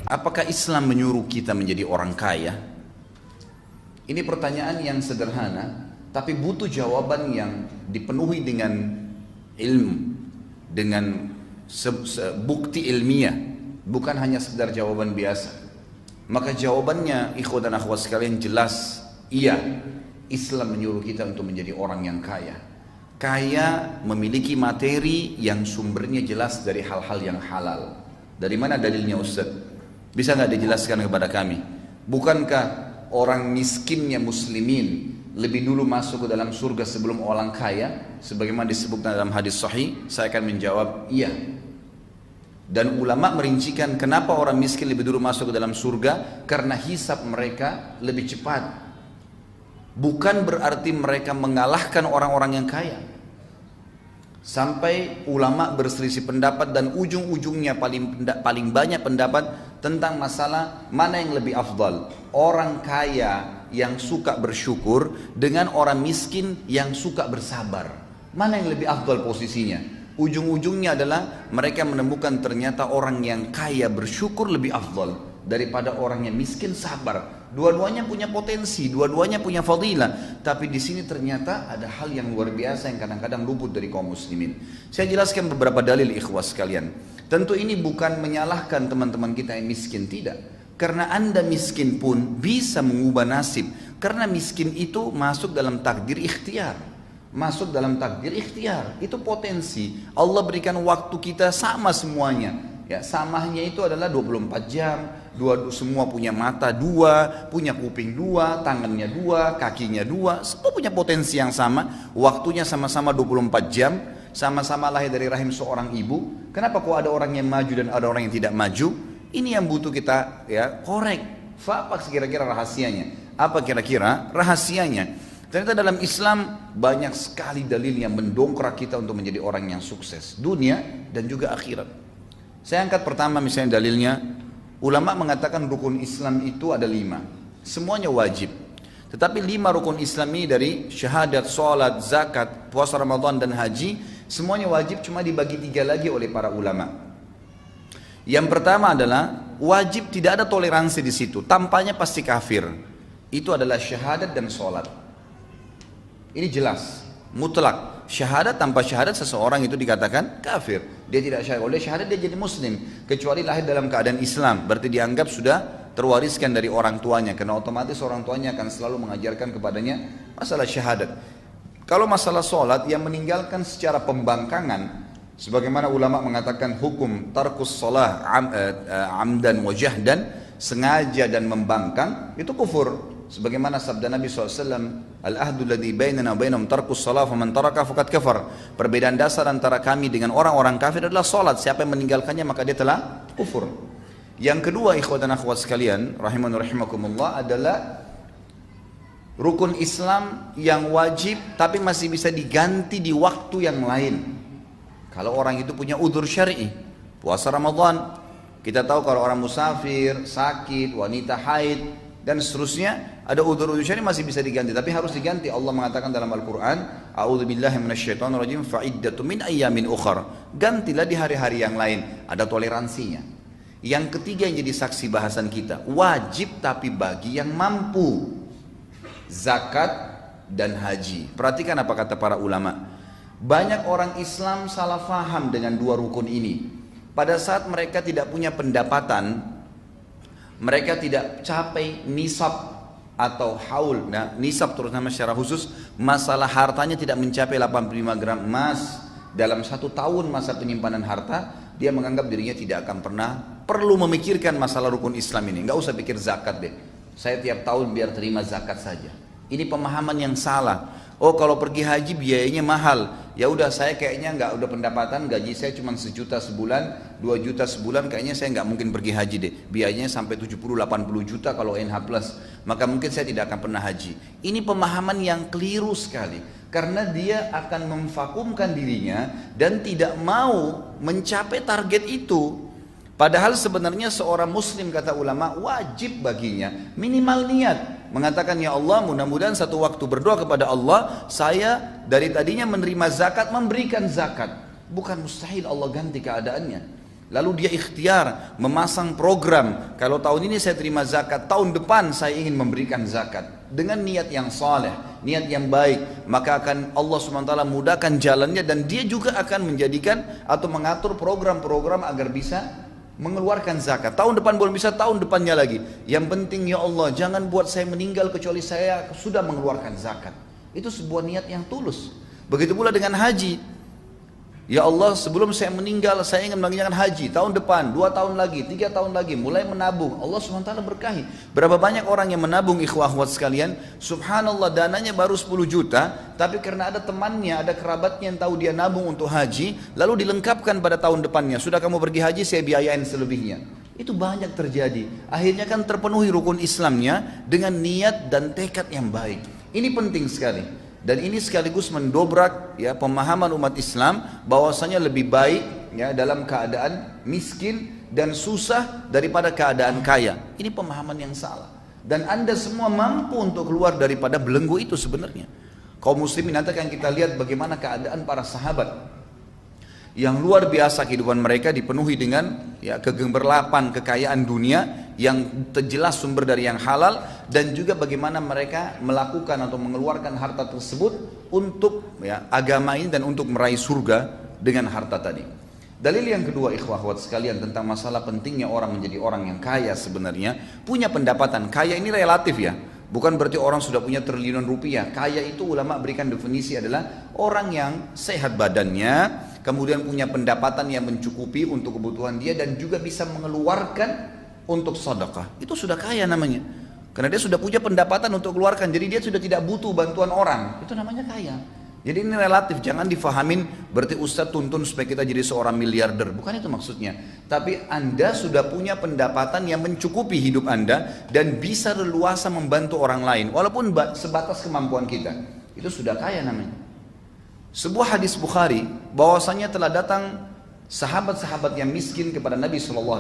Apakah Islam menyuruh kita menjadi orang kaya? Ini pertanyaan yang sederhana, tapi butuh jawaban yang dipenuhi dengan ilmu, dengan bukti ilmiah, bukan hanya sekedar jawaban biasa. Maka jawabannya, ikhwan dan akhwat sekalian, jelas, iya, Islam menyuruh kita untuk menjadi orang yang kaya. Kaya memiliki materi yang sumbernya jelas dari hal-hal yang halal. Dari mana dalilnya, Ustaz? Bisa nggak dijelaskan kepada kami? Bukankah orang miskinnya muslimin lebih dulu masuk ke dalam surga sebelum orang kaya? Sebagaimana disebutkan dalam hadis sahih, saya akan menjawab iya. Dan ulama merincikan kenapa orang miskin lebih dulu masuk ke dalam surga, karena hisab mereka lebih cepat. Bukan berarti mereka mengalahkan orang-orang yang kaya. Sampai ulama berselisih pendapat dan ujung-ujungnya paling banyak pendapat tentang masalah mana yang lebih afdal. Orang kaya yang suka bersyukur dengan orang miskin yang suka bersabar. Mana yang lebih afdal posisinya? Ujung-ujungnya adalah mereka menemukan ternyata orang yang kaya bersyukur lebih afdal daripada orang yang miskin sabar. Dua-duanya punya potensi, dua-duanya punya fadilah. Tapi di sini ternyata ada hal yang luar biasa yang kadang-kadang luput dari kaum muslimin. Saya jelaskan beberapa dalil ikhwas sekalian. Tentu ini bukan menyalahkan teman-teman kita yang miskin, tidak. Karena Anda miskin pun bisa mengubah nasib. Karena miskin itu masuk dalam takdir ikhtiar. Masuk dalam takdir ikhtiar. Itu potensi. Allah berikan waktu kita sama semuanya. Ya, samahnya itu adalah 24 jam, semua punya mata dua, punya kuping dua, tangannya dua, kakinya dua, semua punya potensi yang sama, waktunya sama-sama 24 jam, sama-sama lahir dari rahim seorang ibu. Kenapa kok ada orang yang maju dan ada orang yang tidak maju? Ini yang butuh kita ya korek. Apa kira-kira rahasianya? Apa kira-kira rahasianya? Ternyata dalam Islam banyak sekali dalil yang mendongkrak kita untuk menjadi orang yang sukses, dunia dan juga akhirat. Saya angkat pertama misalnya dalilnya, ulama mengatakan rukun Islam itu ada 5, semuanya wajib. Tetapi 5 rukun Islam ini dari syahadat, sholat, zakat, puasa Ramadan dan haji, semuanya wajib, cuma dibagi 3 lagi oleh para ulama. Yang pertama adalah wajib, tidak ada toleransi di situ, tampaknya pasti kafir. Itu adalah syahadat dan sholat. Ini jelas, mutlak. Syahadat, tanpa syahadat seseorang itu dikatakan kafir. Dia tidak syahadat, oleh syahadat dia jadi muslim, kecuali lahir dalam keadaan Islam, berarti dianggap sudah terwariskan dari orang tuanya, karena otomatis orang tuanya akan selalu mengajarkan kepadanya masalah syahadat. Kalau masalah sholat, yang meninggalkan secara pembangkangan, sebagaimana ulama mengatakan hukum tarkus sholah amdan wa jahdan, sengaja dan membangkang, itu kufur. Sebagaimana sabda Nabi SAW, al-ahdu ladhi bainana bainam tarkus salat faman taraka faqad kafar. Perbedaan dasar antara kami dengan orang-orang kafir adalah salat. Siapa yang meninggalkannya maka dia telah kufur. Yang kedua, ikhwan dan akhwat sekalian, rahiman rahimakumullah, adalah rukun Islam yang wajib tapi masih bisa diganti di waktu yang lain. Kalau orang itu punya udzur syar'i, puasa Ramadan, kita tahu kalau orang musafir, sakit, wanita haid dan seterusnya, ada udzur-udzur syar'i masih bisa diganti, tapi harus diganti. Allah mengatakan dalam Al-Quran, a'udzubillahi minasyaitonirrajim, fa'iddatu min ayyamin ukhar. Gantilah di hari-hari yang lain, ada toleransinya. Yang ketiga yang jadi saksi bahasan kita, wajib tapi bagi yang mampu, zakat dan haji. Perhatikan apa kata para ulama. Banyak orang Islam salah faham dengan 2 rukun ini. Pada saat mereka tidak punya pendapatan, mereka tidak capai nisab atau haul. Nah, nisab terutama secara khusus, masalah hartanya tidak mencapai 85 gram emas dalam 1 tahun masa penyimpanan harta, dia menganggap dirinya tidak akan pernah perlu memikirkan masalah rukun Islam ini. Nggak usah pikir zakat deh, saya tiap tahun biar terima zakat saja. Ini pemahaman yang salah. Oh, kalau pergi haji biayanya mahal, ya udah saya kayaknya nggak, udah pendapatan gaji saya cuma 1 juta sebulan, 2 juta sebulan, kayaknya saya nggak mungkin pergi haji deh, biayanya sampai 70-80 juta kalau NH plus, maka mungkin saya tidak akan pernah haji. Ini pemahaman yang keliru sekali, karena dia akan memvakumkan dirinya dan tidak mau mencapai target itu. Padahal sebenarnya seorang muslim, kata ulama, wajib baginya minimal niat, mengatakan, ya Allah, mudah-mudahan satu waktu berdoa kepada Allah, saya dari tadinya menerima zakat memberikan zakat. Bukan mustahil Allah ganti keadaannya. Lalu dia ikhtiar memasang program, kalau tahun ini saya terima zakat, tahun depan saya ingin memberikan zakat. Dengan niat yang saleh, niat yang baik, maka akan Allah SWT mudahkan jalannya, dan dia juga akan menjadikan atau mengatur program-program agar bisa mengeluarkan zakat. Tahun depan belum bisa, tahun depannya lagi. Yang penting ya Allah, jangan buat saya meninggal kecuali saya sudah mengeluarkan zakat. Itu sebuah niat yang tulus. Begitu pula dengan haji. Ya Allah, sebelum saya meninggal saya ingin mengerjakan haji, tahun depan, 2 tahun lagi, 3 tahun lagi, mulai menabung. Allah SWT berkahi. Berapa banyak orang yang menabung, ikhwah akhwat sekalian, subhanallah, dananya baru 10 juta, tapi karena ada temannya, ada kerabatnya yang tahu dia nabung untuk haji, lalu dilengkapkan pada tahun depannya, sudah kamu pergi haji, saya biayain selebihnya. Itu banyak terjadi. Akhirnya kan terpenuhi rukun Islamnya dengan niat dan tekad yang baik. Ini penting sekali. Dan ini sekaligus mendobrak ya pemahaman umat Islam bahwasanya lebih baik ya dalam keadaan miskin dan susah daripada keadaan kaya. Ini pemahaman yang salah. Dan Anda semua mampu untuk keluar daripada belenggu itu sebenarnya. Kaum muslimin, nanti akan kita lihat bagaimana keadaan para sahabat yang luar biasa, kehidupan mereka dipenuhi dengan ya kegemerlapan kekayaan dunia yang jelas sumber dari yang halal, dan juga bagaimana mereka melakukan atau mengeluarkan harta tersebut untuk ya agama ini dan untuk meraih surga dengan harta tadi. Dalil yang kedua, ikhwah akhwat sekalian, tentang masalah pentingnya orang menjadi orang yang kaya, sebenarnya punya pendapatan. Kaya ini relatif ya, bukan berarti orang sudah punya triliunan rupiah. Kaya itu ulama berikan definisi adalah orang yang sehat badannya, kemudian punya pendapatan yang mencukupi untuk kebutuhan dia, dan juga bisa mengeluarkan untuk sedekah. Itu sudah kaya namanya. Karena dia sudah punya pendapatan untuk keluarkan, jadi dia sudah tidak butuh bantuan orang. Itu namanya kaya. Jadi ini relatif, jangan difahamin berarti Ustadz tuntun supaya kita jadi seorang miliarder. Bukan itu maksudnya. Tapi Anda sudah punya pendapatan yang mencukupi hidup Anda dan bisa leluasa membantu orang lain, walaupun sebatas kemampuan kita. Itu sudah kaya namanya. Sebuah hadis Bukhari bahwasanya telah datang sahabat-sahabat yang miskin kepada Nabi SAW.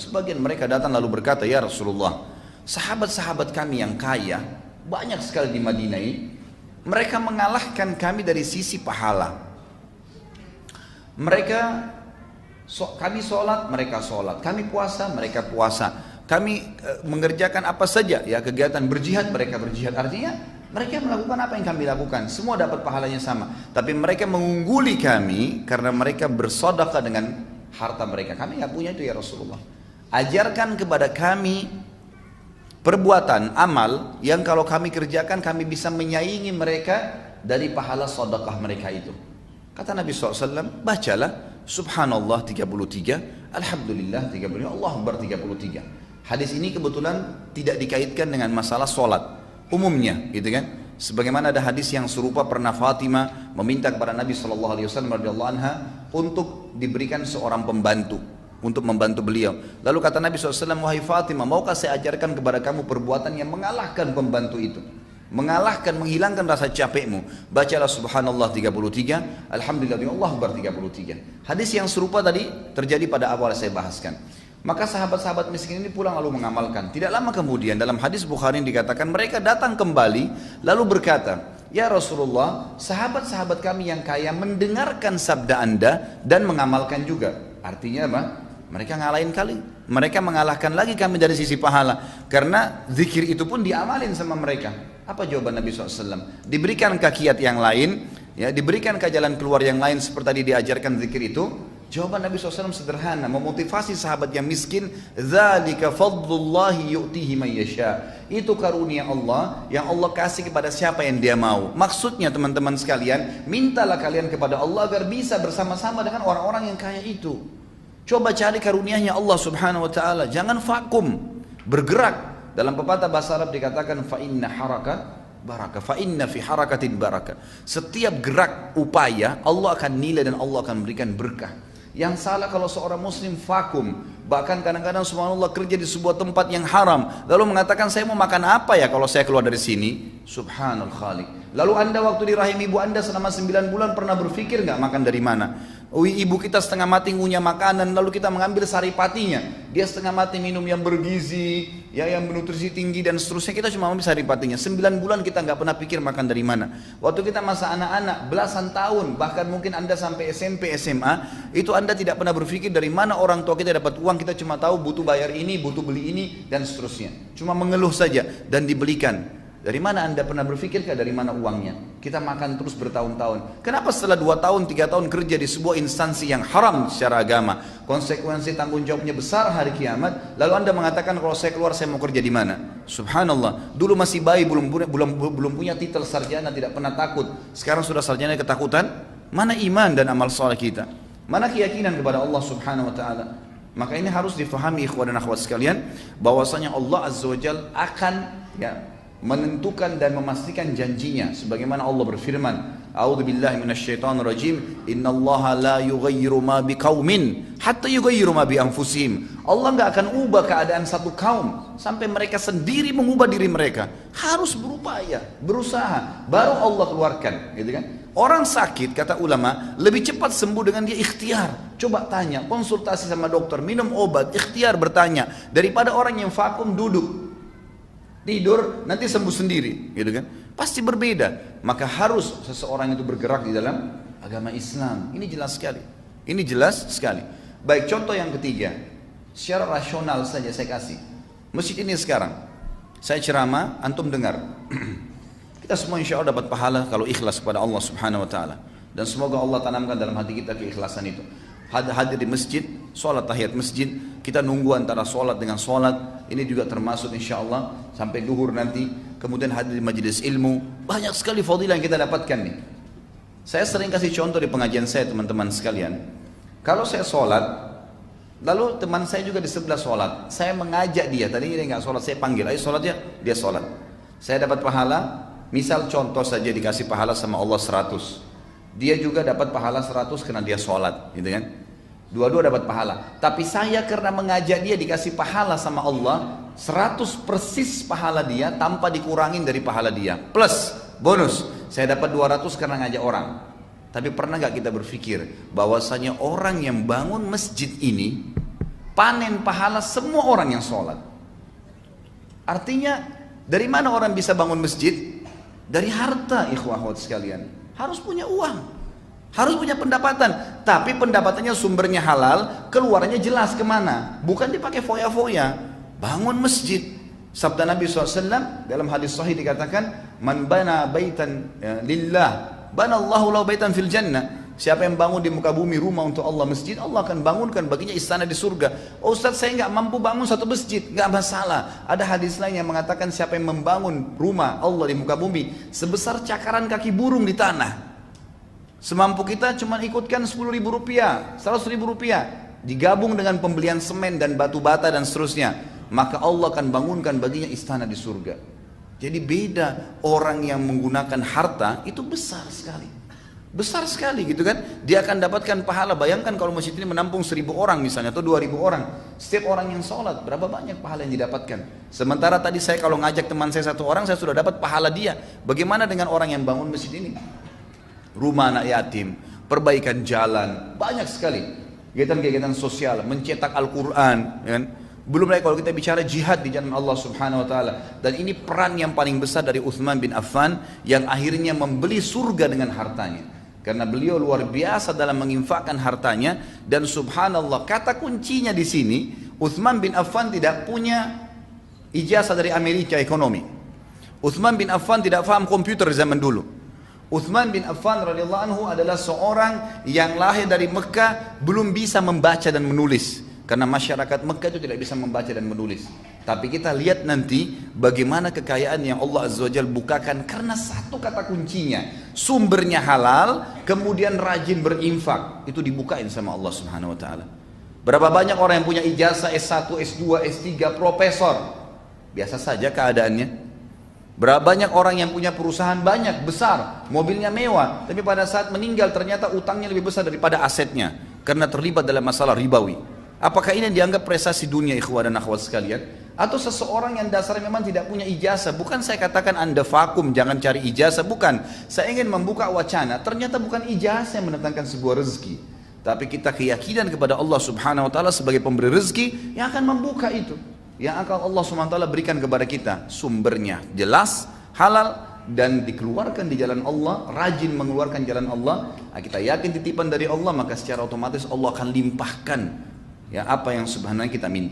Sebagian mereka datang lalu berkata, ya Rasulullah, sahabat-sahabat kami yang kaya banyak sekali di Madinah ini, mereka mengalahkan kami dari sisi pahala. Kami sholat, mereka sholat. Kami puasa, mereka puasa. Kami mengerjakan apa saja ya kegiatan berjihad, mereka berjihad. Artinya mereka melakukan apa yang kami lakukan, semua dapat pahalanya sama. Tapi mereka mengungguli kami karena mereka bersedekah dengan harta mereka. Kami nggak punya itu ya Rasulullah. Ajarkan kepada kami perbuatan amal yang kalau kami kerjakan kami bisa menyaingi mereka dari pahala sedekah mereka itu. Kata Nabi SAW, bacalah Subhanallah 33, Alhamdulillah 33, Allah Akbar 33. Hadis ini kebetulan tidak dikaitkan dengan masalah sholat umumnya, gitu kan? Sebagaimana ada hadis yang serupa, pernah Fatimah meminta kepada Nabi SAW radhiyallahu anha untuk diberikan seorang pembantu untuk membantu beliau. Lalu kata Nabi SAW, wahai Fatimah, maukah saya ajarkan kepada kamu perbuatan yang mengalahkan pembantu itu, mengalahkan, menghilangkan rasa capekmu? Bacalah Subhanallah 33, Alhamdulillah, Allah Akbar 33. Hadis yang serupa tadi terjadi pada awal saya bahaskan. Maka sahabat-sahabat miskin ini pulang lalu mengamalkan. Tidak lama kemudian dalam hadis Bukhari yang dikatakan mereka datang kembali lalu berkata, ya Rasulullah, sahabat-sahabat kami yang kaya mendengarkan sabda Anda dan mengamalkan juga. Artinya apa? Mereka ngalahin kali. Mereka mengalahkan lagi kami dari sisi pahala. Karena zikir itu pun diamalin sama mereka. Apa jawaban Nabi SAW? Diberikan kiat yang lain, ya, diberikan ke jalan keluar yang lain seperti tadi diajarkan zikir itu. Jawaban Nabi SAW sederhana, memotivasi sahabat yang miskin, dzalika fadlullahi yu'tihi man yasha. Itu karunia Allah yang Allah kasih kepada siapa yang Dia mau. Maksudnya teman-teman sekalian, mintalah kalian kepada Allah agar bisa bersama-sama dengan orang-orang yang kaya itu. Coba cari karunianya Allah Subhanahu wa taala, jangan vakum, bergerak. Dalam pepatah bahasa Arab dikatakan fa inna haraka barakah, fa inna fi harakatin barakah. Setiap gerak upaya Allah akan nilai dan Allah akan memberikan berkah. Yang salah kalau seorang muslim vakum, bahkan kadang-kadang subhanallah kerja di sebuah tempat yang haram, lalu mengatakan saya mau makan apa ya kalau saya keluar dari sini? Subhanal Khaliq. Lalu Anda waktu di rahim ibu Anda selama 9 bulan pernah berpikir nggak makan dari mana? Ibu kita setengah mati ngunyah makanan, lalu kita mengambil saripatinya. Dia setengah mati minum yang bergizi, ya, yang bernutrisi tinggi dan seterusnya. Kita cuma ambil saripatinya. 9 bulan kita nggak pernah pikir makan dari mana. Waktu kita masa anak-anak, belasan tahun, bahkan mungkin Anda sampai SMP, SMA, itu Anda tidak pernah berpikir dari mana orang tua kita dapat uang. Kita cuma tahu butuh bayar ini, butuh beli ini, dan seterusnya. Cuma mengeluh saja dan dibelikan. Dari mana Anda pernah berpikirkah dari mana uangnya? Kita makan terus bertahun-tahun. Kenapa setelah 2 tahun, 3 tahun kerja di sebuah instansi yang haram secara agama, konsekuensi tanggung jawabnya besar hari kiamat, lalu Anda mengatakan kalau saya keluar saya mau kerja di mana? Subhanallah. Dulu masih bayi, belum punya titel sarjana, tidak pernah takut. Sekarang sudah sarjana ketakutan. Mana iman dan amal saleh kita? Mana keyakinan kepada Allah Subhanahu wa taala? Maka ini harus difahami ikhwan dan akhwat sekalian, bahwasanya Allah Azza wa Jalla akan, ya, menentukan dan memastikan janjinya sebagaimana Allah berfirman, a'udzubillahi minasyaitonirrajim, innallaha la yughayyiru ma biqaumin hatta yughayyiru ma bi anfusihim. Allah enggak akan ubah keadaan satu kaum sampai mereka sendiri mengubah diri mereka. Harus berupaya, berusaha, baru Allah keluarkan, gitu kan? Orang sakit, kata ulama, lebih cepat sembuh dengan dia ikhtiar. Coba tanya, konsultasi sama dokter, minum obat, ikhtiar bertanya, daripada orang yang vakum duduk tidur nanti sembuh sendiri, gitu kan? Pasti berbeda. Maka harus seseorang itu bergerak di dalam agama Islam. Ini jelas sekali. Ini jelas sekali. Baik, contoh yang ketiga, secara rasional saja saya kasih. Masjid ini sekarang, saya ceramah, antum dengar. Kita semua insya Allah dapat pahala kalau ikhlas kepada Allah Subhanahu Wa Taala. Dan semoga Allah tanamkan dalam hati kita keikhlasan itu. Hadir di masjid, sholat tahiyat masjid, kita nunggu antara sholat dengan sholat, ini juga termasuk insya Allah sampai duhur nanti, kemudian hadir di majelis ilmu, banyak sekali fadilah yang kita dapatkan nih. Saya sering kasih contoh di pengajian saya teman-teman sekalian, kalau saya sholat, lalu teman saya juga di sebelah sholat, saya mengajak dia, tadi dia nggak sholat, saya panggil, ayo sholat ya, dia sholat, saya dapat pahala, misal contoh saja dikasih pahala sama Allah 100, dia juga dapat pahala 100 karena dia sholat, gitu kan? Dua-dua dapat pahala. Tapi saya karena mengajak dia dikasih pahala sama Allah 100 persis pahala dia tanpa dikurangin dari pahala dia. Plus bonus, saya dapat 200 karena ngajak orang. Tapi pernah gak kita berpikir bahwasanya orang yang bangun masjid ini panen pahala semua orang yang sholat? Artinya dari mana orang bisa bangun masjid? Dari harta, ikhwah akhwat sekalian. Harus punya uang, harus punya pendapatan, tapi pendapatannya sumbernya halal, keluarnya jelas kemana, bukan dipakai foya-foya. Bangun masjid, sabda Nabi SAW dalam hadis sahih dikatakan, man bana baitan lillah, bana Allahu lahu baitan fil jannah. Siapa yang bangun di muka bumi rumah untuk Allah, masjid, Allah akan bangunkan baginya istana di surga. Oh Ustaz, saya nggak mampu bangun satu masjid, nggak masalah. Ada hadis lain yang mengatakan siapa yang membangun rumah Allah di muka bumi sebesar cakaran kaki burung di tanah, semampu kita cuma ikutkan 10.000 rupiah, 100.000 rupiah, digabung dengan pembelian semen dan batu bata dan seterusnya, maka Allah akan bangunkan baginya istana di surga. Jadi beda, orang yang menggunakan harta itu besar sekali. Besar sekali gitu kan, dia akan dapatkan pahala. Bayangkan kalau masjid ini menampung 1.000 orang misalnya, atau 2.000 orang, setiap orang yang sholat, berapa banyak pahala yang didapatkan. Sementara tadi saya kalau ngajak teman saya 1 orang, saya sudah dapat pahala dia. Bagaimana dengan orang yang bangun masjid ini? Rumah anak yatim, perbaikan jalan, banyak sekali kegiatan-kegiatan sosial, mencetak Al-Quran, ya kan? Belum lagi kalau kita bicara jihad di jalan Allah Subhanahu Wa Taala. Dan ini peran yang paling besar dari Uthman bin Affan yang akhirnya membeli surga dengan hartanya. Karena beliau luar biasa dalam menginfakkan hartanya. Dan subhanallah, kata kuncinya di sini, Uthman bin Affan tidak punya ijazah dari Amerika ekonomi. Uthman bin Affan tidak paham komputer zaman dulu. Uthman bin Affan radhiyallahu anhu adalah seorang yang lahir dari Mekah, belum bisa membaca dan menulis. Karena masyarakat Mekah itu tidak bisa membaca dan menulis. Tapi kita lihat nanti bagaimana kekayaan yang Allah Azza wa Jalla bukakan karena satu kata kuncinya, sumbernya halal, kemudian rajin berinfak, itu dibukain sama Allah Subhanahu wa taala. Berapa banyak orang yang punya ijazah S1, S2, S3, profesor, biasa saja keadaannya. Berapa banyak orang yang punya perusahaan banyak, besar, mobilnya mewah, tapi pada saat meninggal ternyata utangnya lebih besar daripada asetnya karena terlibat dalam masalah ribawi. Apakah ini dianggap prestasi dunia, ikhwah dan akhwat sekalian? Atau seseorang yang dasarnya memang tidak punya ijazah? Bukan saya katakan Anda vakum, jangan cari ijazah, bukan. Saya ingin membuka wacana, ternyata bukan ijazah yang mendatangkan sebuah rezeki. tapi kita keyakinan kepada Allah Subhanahu wa taala sebagai pemberi rezeki yang akan membuka itu. Yang akan Allah Subhanahu wa taala berikan kepada kita. Sumbernya jelas, halal, dan dikeluarkan di jalan Allah, rajin mengeluarkan jalan Allah. Nah, kita yakin titipan dari Allah, maka secara otomatis Allah akan limpahkan ya apa yang sebenarnya kita minta.